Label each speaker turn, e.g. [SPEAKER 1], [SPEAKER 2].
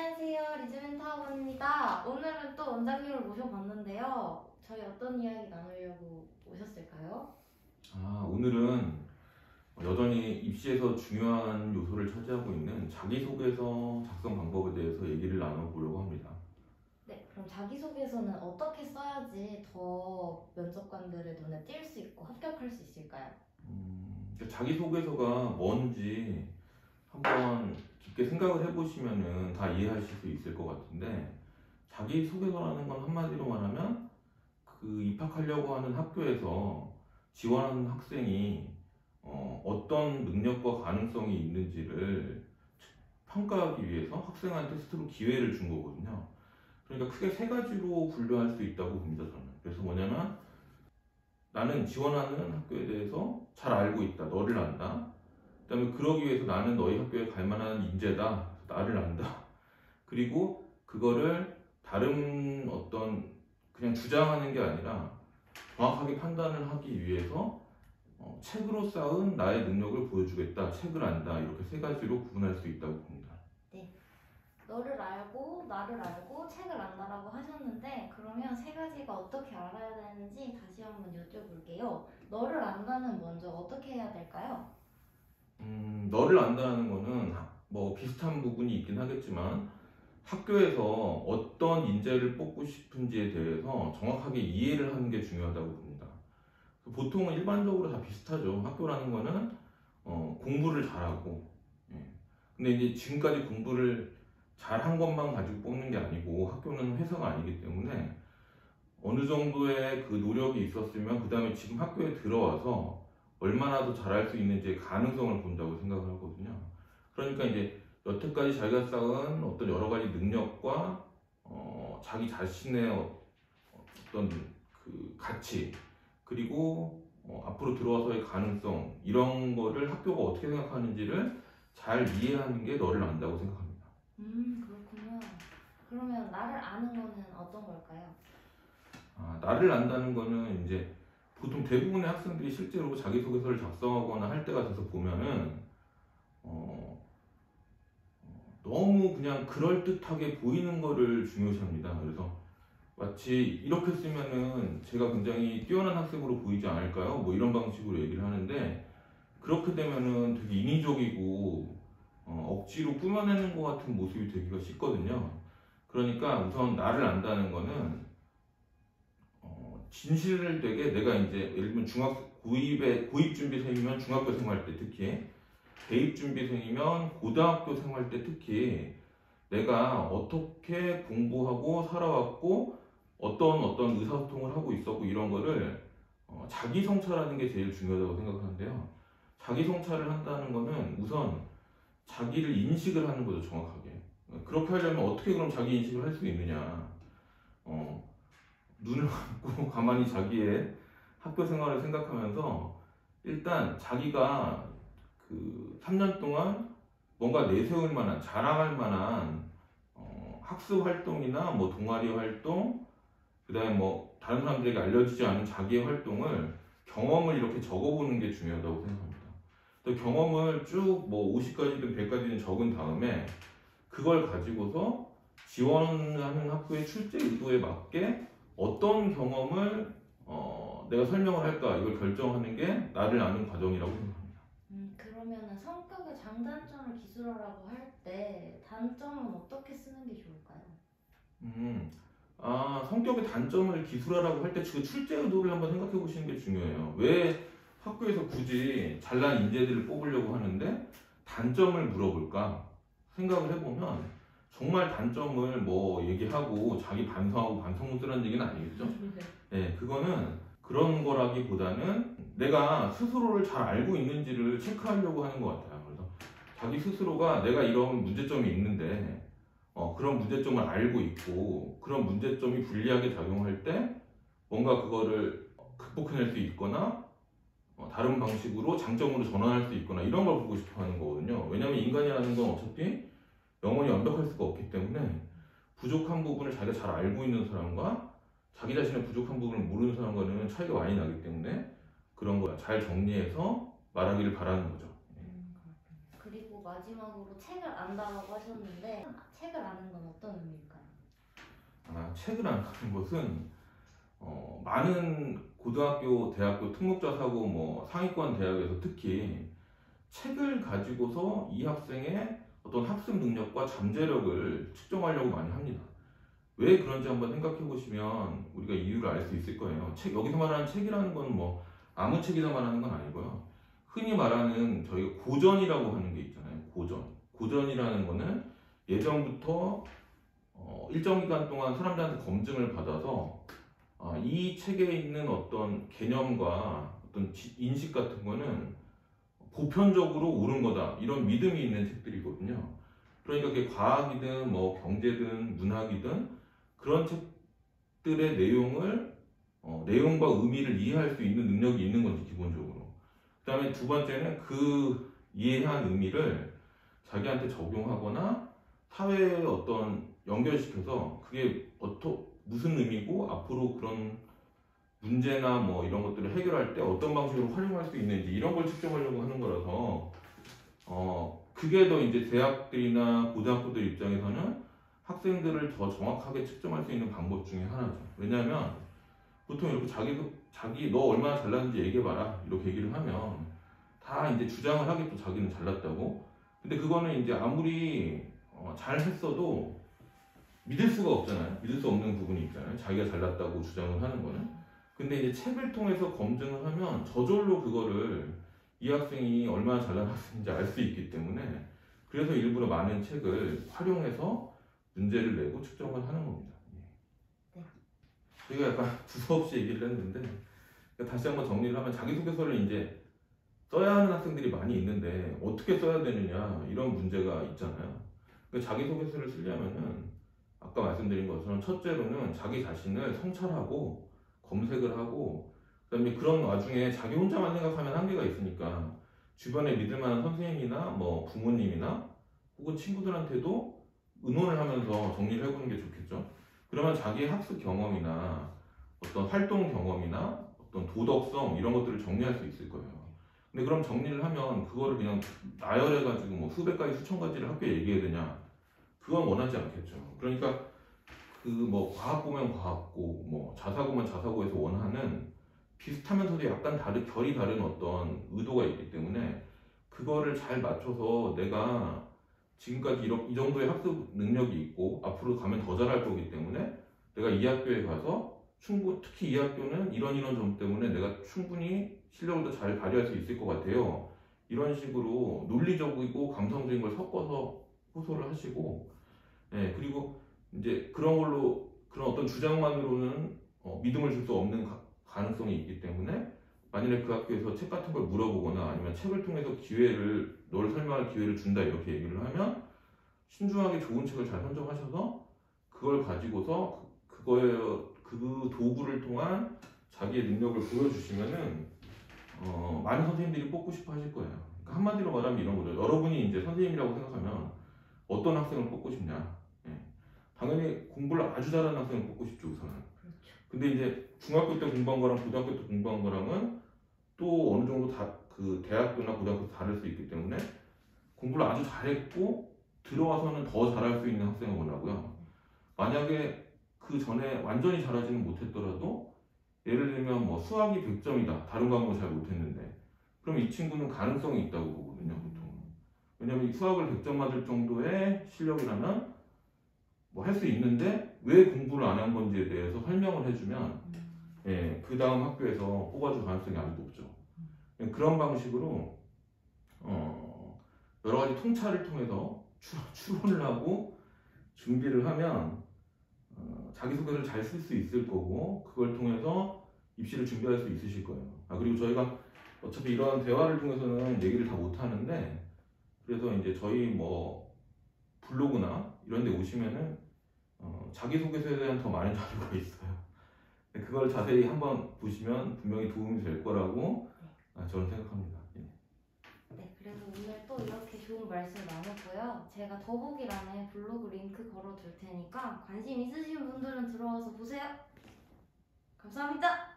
[SPEAKER 1] 안녕하세요. 리즈멘트 학원입니다. 오늘은 또 원장님을 모셔봤는데요. 저희 어떤 이야기 나누려고 오셨을까요?
[SPEAKER 2] 오늘은 여전히 입시에서 중요한 요소를 차지하고 있는 자기소개서 작성 방법에 대해서 얘기를 나눠보려고 합니다.
[SPEAKER 1] 네, 그럼 자기소개서는 어떻게 써야지 더 면접관들의 눈에 띌 수 있고 합격할 수 있을까요?
[SPEAKER 2] 자기소개서가 뭔지 한번 깊게 생각을 해보시면 다 이해하실 수 있을 것 같은데, 자기소개서라는 건 한마디로 말하면 그 입학하려고 하는 학교에서 지원하는 학생이 어떤 능력과 가능성이 있는지를 평가하기 위해서 학생한테 스스로 기회를 준 거거든요. 그러니까 크게 세 가지로 분류할 수 있다고 봅니다, 저는. 그래서 뭐냐면, 나는 지원하는 학교에 대해서 잘 알고 있다, 너를 안다. 그 다음에 그러기 위해서 나는 너희 학교에 갈 만한 인재다, 나를 안다. 그리고 그거를 다른 어떤 그냥 주장하는 게 아니라 정확하게 판단을 하기 위해서 책으로 쌓은 나의 능력을 보여주겠다, 책을 안다, 이렇게 세 가지로 구분할 수 있다고 봅니다.
[SPEAKER 1] 네. 너를 알고, 나를 알고, 책을 안다라고 하셨는데 그러면 세 가지가 어떻게 알아야 되는지 다시 한번 여쭤볼게요. 너를 안다는 먼저 어떻게 해야 될까요?
[SPEAKER 2] 너를 안다는 거는 뭐 비슷한 부분이 있긴 하겠지만 학교에서 어떤 인재를 뽑고 싶은지에 대해서 정확하게 이해를 하는 게 중요하다고 봅니다. 보통은 일반적으로 다 비슷하죠. 학교라는 거는 공부를 잘하고, 예. 근데 이제 지금까지 공부를 잘한 것만 가지고 뽑는 게 아니고 학교는 회사가 아니기 때문에 어느 정도의 그 노력이 있었으면 그 다음에 지금 학교에 들어와서 얼마나 더 잘할 수 있는지의 가능성을 본다고 생각을 하거든요. 그러니까 이제 여태까지 자기가 쌓은 어떤 여러 가지 능력과 자기 자신의 어떤 그 가치, 그리고 앞으로 들어와서의 가능성, 이런 거를 학교가 어떻게 생각하는지를 잘 이해하는 게 너를 안다고 생각합니다.
[SPEAKER 1] 그렇군요. 그러면 나를 아는 거는 어떤 걸까요?
[SPEAKER 2] 나를 안다는 거는 이제 보통 대부분의 학생들이 실제로 자기소개서를 작성하거나 할 때가 돼서 보면은 너무 그냥 그럴듯하게 보이는 거를 중요시합니다. 그래서 마치 이렇게 쓰면은 제가 굉장히 뛰어난 학생으로 보이지 않을까요? 뭐 이런 방식으로 얘기를 하는데, 그렇게 되면은 되게 인위적이고 억지로 꾸며내는 것 같은 모습이 되기가 쉽거든요. 그러니까 우선 나를 안다는 거는 진실을 되게, 내가 이제 예를 들면 고입 준비생이면 중학교 생활 때 특히, 대입 준비생이면 고등학교 생활 때 특히 내가 어떻게 공부하고 살아왔고 어떤 의사소통을 하고 있었고 이런 거를 자기 성찰하는 게 제일 중요하다고 생각하는데요. 자기 성찰을 한다는 거는 우선 자기를 인식을 하는 거죠, 정확하게. 그렇게 하려면 어떻게 그럼 자기 인식을 할 수 있느냐. 눈을 감고 가만히 자기의 학교 생활을 생각하면서 일단 자기가 그 3년 동안 뭔가 내세울 만한, 자랑할 만한 학습 활동이나 뭐 동아리 활동, 그 다음에 뭐 다른 사람들에게 알려지지 않은 자기의 활동을, 경험을 이렇게 적어보는 게 중요하다고 생각합니다. 또 경험을 쭉 뭐 50가지든 100가지든 적은 다음에 그걸 가지고서 지원하는 학교의 출제 의도에 맞게 어떤 경험을 내가 설명을 할까, 이걸 결정하는 게 나를 아는 과정이라고 생각합니다.
[SPEAKER 1] 그러면은 성격의 장단점을 기술하라고 할 때 단점은 어떻게 쓰는 게 좋을까요?
[SPEAKER 2] 성격의 단점을 기술하라고 할 때 그 출제 의도를 한번 생각해 보시는 게 중요해요. 왜 학교에서 굳이 잘난 인재들을 뽑으려고 하는데 단점을 물어볼까 생각을 해보면, 정말 단점을 뭐 얘기하고 자기 반성하고 반성문 쓰라는 얘기는 아니겠죠? 네, 그거는 그런 거라기보다는 내가 스스로를 잘 알고 있는지를 체크하려고 하는 것 같아요. 그래서 자기 스스로가 내가 이런 문제점이 있는데 그런 문제점을 알고 있고 그런 문제점이 불리하게 작용할 때 뭔가 그거를 극복해낼 수 있거나 다른 방식으로 장점으로 전환할 수 있거나 이런 걸 보고 싶어 하는 거거든요. 왜냐하면 인간이라는 건 어차피 영원히 완벽할 수가 없기 때문에 부족한 부분을 자기가 잘 알고 있는 사람과 자기 자신의 부족한 부분을 모르는 사람과는 차이가 많이 나기 때문에 그런 거 잘 정리해서 말하기를 바라는 거죠.
[SPEAKER 1] 그렇군요. 그리고 마지막으로 책을 안다라고 하셨는데 책을 아는 건 어떤 의미일까요?
[SPEAKER 2] 책을 안 하는 것은 많은 고등학교, 대학교 특목자사고 뭐 상위권 대학에서 특히 책을 가지고서 이 학생의 어떤 학습 능력과 잠재력을 측정하려고 많이 합니다. 왜 그런지 한번 생각해 보시면 우리가 이유를 알 수 있을 거예요. 여기서 말하는 책이라는 건 뭐 아무 책이나 말하는 건 아니고요. 흔히 말하는 저희가 고전이라고 하는 게 있잖아요. 고전. 고전이라는 거는 예전부터 일정 기간 동안 사람들한테 검증을 받아서 이 책에 있는 어떤 개념과 어떤 인식 같은 거는 보편적으로 옳은 거다. 이런 믿음이 있는 책들이거든요. 그러니까 그게 과학이든 뭐 경제든 문학이든 그런 책들의 내용과 의미를 이해할 수 있는 능력이 있는 거지, 기본적으로. 그 다음에 두 번째는 그 이해한 의미를 자기한테 적용하거나 사회에 어떤 연결시켜서 그게 무슨 의미고 앞으로 그런 문제나 뭐 이런 것들을 해결할 때 어떤 방식으로 활용할 수 있는지 이런 걸 측정하려고 하는 거라서 그게 더 이제 대학들이나 고등학교들 입장에서는 학생들을 더 정확하게 측정할 수 있는 방법 중에 하나죠. 왜냐하면 보통 이렇게 자기 너 얼마나 잘났는지 얘기해봐라 이렇게 얘기를 하면 다 이제 주장을 하겠죠. 자기는 잘났다고. 근데 그거는 이제 아무리 잘했어도 믿을 수가 없잖아요. 믿을 수 없는 부분이 있잖아요. 자기가 잘났다고 주장을 하는 거는. 근데 이제 책을 통해서 검증을 하면 저절로 그거를 이 학생이 얼마나 잘난 학생인지 알 수 있기 때문에 그래서 일부러 많은 책을 활용해서 문제를 내고 측정을 하는 겁니다.
[SPEAKER 1] 네.
[SPEAKER 2] 저희가 약간 두서없이 얘기를 했는데 그러니까 다시 한번 정리를 하면 자기소개서를 이제 써야 하는 학생들이 많이 있는데 어떻게 써야 되느냐 이런 문제가 있잖아요. 그러니까 자기소개서를 쓰려면은 아까 말씀드린 것처럼 첫째로는 자기 자신을 성찰하고 검색을 하고 그다음에 그런 와중에 자기 혼자만 생각하면 한계가 있으니까 주변에 믿을 만한 선생님이나 뭐 부모님이나 혹은 친구들한테도 의논을 하면서 정리를 해보는 게 좋겠죠. 그러면 자기의 학습 경험이나 어떤 활동 경험이나 어떤 도덕성 이런 것들을 정리할 수 있을 거예요. 근데 그럼 정리를 하면 그거를 그냥 나열해가지고 뭐 수백 가지 수천 가지를 학교에 얘기해야 되냐? 그건 원하지 않겠죠. 그러니까 그 뭐 과학 보면 과학고 뭐 자사 보면 자사고에서 원하는 비슷하면서도 약간 결이 다른 어떤 의도가 있기 때문에 그거를 잘 맞춰서 내가 지금까지 이 정도의 학습 능력이 있고 앞으로 가면 더 잘할 거기 때문에 내가 이 학교에 가서 특히 이 학교는 이런 점 때문에 내가 충분히 실력을 더 잘 발휘할 수 있을 것 같아요. 이런 식으로 논리적이고 감성적인 걸 섞어서 호소를 하시고, 그리고 이제 그런 어떤 주장만으로는 믿음을 줄 수 없는 가능성이 있기 때문에 만약에 그 학교에서 책 같은 걸 물어보거나 아니면 책을 통해서 널 설명할 기회를 준다 이렇게 얘기를 하면 신중하게 좋은 책을 잘 선정하셔서 그걸 가지고서 그 도구를 통한 자기의 능력을 보여주시면은 많은 선생님들이 뽑고 싶어 하실 거예요. 그러니까 한마디로 말하면 이런 거죠. 여러분이 이제 선생님이라고 생각하면 어떤 학생을 뽑고 싶냐? 당연히 공부를 아주 잘하는 학생을 뽑고 싶죠, 우선은.
[SPEAKER 1] 그렇죠.
[SPEAKER 2] 근데 이제 중학교 때 공부한 거랑 고등학교 때 공부한 거랑은 또 어느 정도 그 대학교나 고등학교 다를 수 있기 때문에 공부를 아주 잘했고 들어와서는 더 잘할 수 있는 학생을 원하고요. 만약에 그 전에 완전히 잘하지는 못했더라도 예를 들면 뭐 수학이 100점이다. 다른 과목은 잘 못했는데 그럼 이 친구는 가능성이 있다고 보거든요, 보통. 왜냐면 이 수학을 100점 맞을 정도의 실력이라면 뭐 할 수 있는데 왜 공부를 안 한 건지에 대해서 설명을 해주면 그 다음 학교에서 뽑아줄 가능성이 아주 높죠. 그런 방식으로 여러 가지 통찰을 통해서 추론을 하고 준비를 하면 자기소개를 잘 쓸 수 있을 거고 그걸 통해서 입시를 준비할 수 있으실 거예요. 그리고 저희가 어차피 이런 대화를 통해서는 얘기를 다 못하는데 그래서 이제 저희 뭐 블로그나 이런 데 오시면은 자기소개서에 대한 더 많은 자료가 있어요. 그걸 자세히 한번 보시면 분명히 도움이 될 거라고 저는 생각합니다.
[SPEAKER 1] 네, 그래서 오늘 또 이렇게 좋은 말씀 나눴고요. 제가 더보기란에 블로그 링크 걸어둘 테니까 관심 있으신 분들은 들어와서 보세요. 감사합니다.